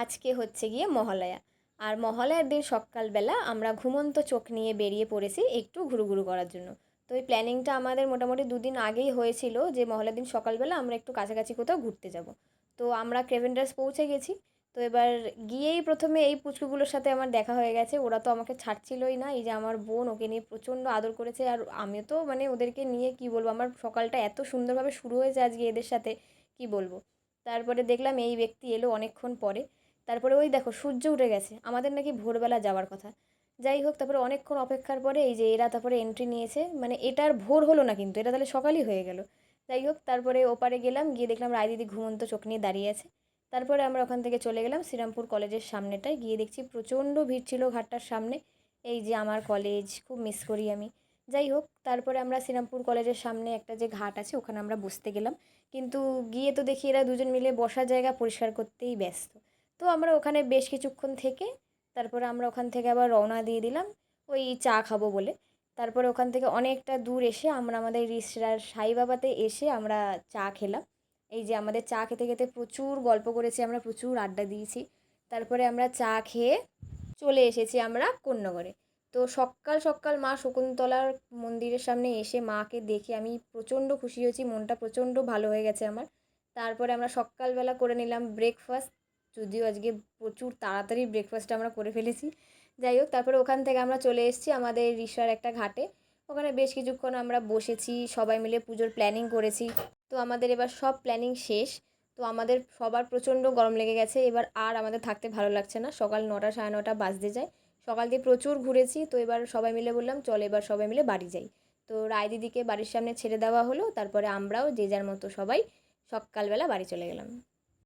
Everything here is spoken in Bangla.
আজকে হচ্ছে গিয়ে মহালয়া। আর মহালয়ার দিন সকালবেলা আমরা ঘুমন্ত চোখ নিয়ে বেরিয়ে পড়েছি একটু ঘুরুঘুরু করার জন্য। তো এই প্ল্যানিংটা আমাদের মোটামুটি 2 দিন আগেই হয়েছিল যে মহালয়ার দিন সকালবেলা আমরা একটু কাছাকাছি কোথাও ঘুরতে যাব। তো আমরা ক্রেভেন্ডার্স পৌঁছে গেছি। তো এবার গিয়েই প্রথমে এই পুচকুগুলোর সাথে আমার দেখা হয়ে গেছে। ওরা তো আমাকে ছাড়ছিলই না। এই যে আমার বোন ওকে নিয়ে প্রচণ্ড আদর করেছে। আর আমিও তো মানে ওদেরকে নিয়ে কী বলবো, আমার সকালটা এত সুন্দরভাবে শুরু হয়েছে আজকে এদের সাথে, কী বলবো। তারপরে দেখলাম এই ব্যক্তি এলো অনেকক্ষণ পরে। তারপরে ওই দেখো সূর্য উঠে গেছে, আমাদের নাকি ভোরবেলা যাওয়ার কথা। যাই হোক, তারপরে অনেকক্ষণ অপেক্ষার পরে এই যে এরা তারপরে এন্ট্রি নিয়েছে, মানে এটা আর ভোর হলো না, কিন্তু এটা তাহলে সকালই হয়ে গেল। যাই হোক, তারপরে ওপারে গেলাম, গিয়ে দেখলাম রায় দিদি ঘুমন্ত চোখ নিয়ে দাঁড়িয়ে আছে। তারপরে আমরা ওখান থেকে চলে গেলাম শ্রীরামপুর কলেজের সামনেটায়, গিয়ে দেখছি প্রচণ্ড ভিড় ছিল ঘাটটার সামনে। এই যে আমার কলেজ খুব মিস করি আমি। যাই হোক, তারপরে আমরা শ্রীরামপুর কলেজের সামনে একটা যে ঘাট আছে ওখানে আমরা বসতে গেলাম। কিন্তু গিয়ে তো দেখি এরা দুজন মিলে বসার জায়গা পরিষ্কার করতেই ব্যস্ত। তো আমরা ওখানে বেশ কিছুক্ষণ থেকে তারপরে আমরা ওখান থেকে আবার রওনা দিয়ে দিলাম ওই চা খাবো বলে। তারপরে ওখান থেকে অনেকটা দূর এসে আমরা আমাদের রিসরার সাইবাবাতে এসে আমরা চা খেলাম। এই যে আমাদের চা খেতে খেতে প্রচুর গল্প করেছি আমরা, প্রচুর আড্ডা দিয়েছি। তারপরে আমরা চা খেয়ে চলে এসেছি আমরা কোন্নগরে। তো সকাল সকাল মা শকুন্তলার মন্দিরের সামনে এসে মাকে দেখে আমি প্রচণ্ড খুশি হয়েছি, মনটা প্রচণ্ড ভালো হয়ে গেছে আমার। তারপরে আমরা সকালবেলা করে নিলাম ব্রেকফাস্ট, যদিও আজকে প্রচুর তাড়াতাড়ি ব্রেকফাস্টটা আমরা করে ফেলেছি। যাই হোক, তারপরে ওখান থেকে আমরা চলে এসেছি আমাদের রিসার একটা ঘাটে। ওখানে বেশ কিছুক্ষণ আমরা বসেছি, সবাই মিলে পুজোর প্ল্যানিং করেছি। তো আমাদের এবার সব প্ল্যানিং শেষ। তো আমাদের সবার প্রচণ্ড গরম লেগে গেছে, এবার আর আমাদের থাকতে ভালো লাগছে না। সকাল 9টা 9:30 বাজতে যায়। সকাল দিয়ে প্রচুর ঘুরেছি, তো এবার সবাই মিলে বললাম চল এবার সবাই মিলে বাড়ি যাই। তো রায় দিদিকে বাড়ির সামনে ছেড়ে দেওয়া হলো, তারপরে আমরাও যে যার মতো সবাই সকালবেলা বাড়ি চলে গেলাম।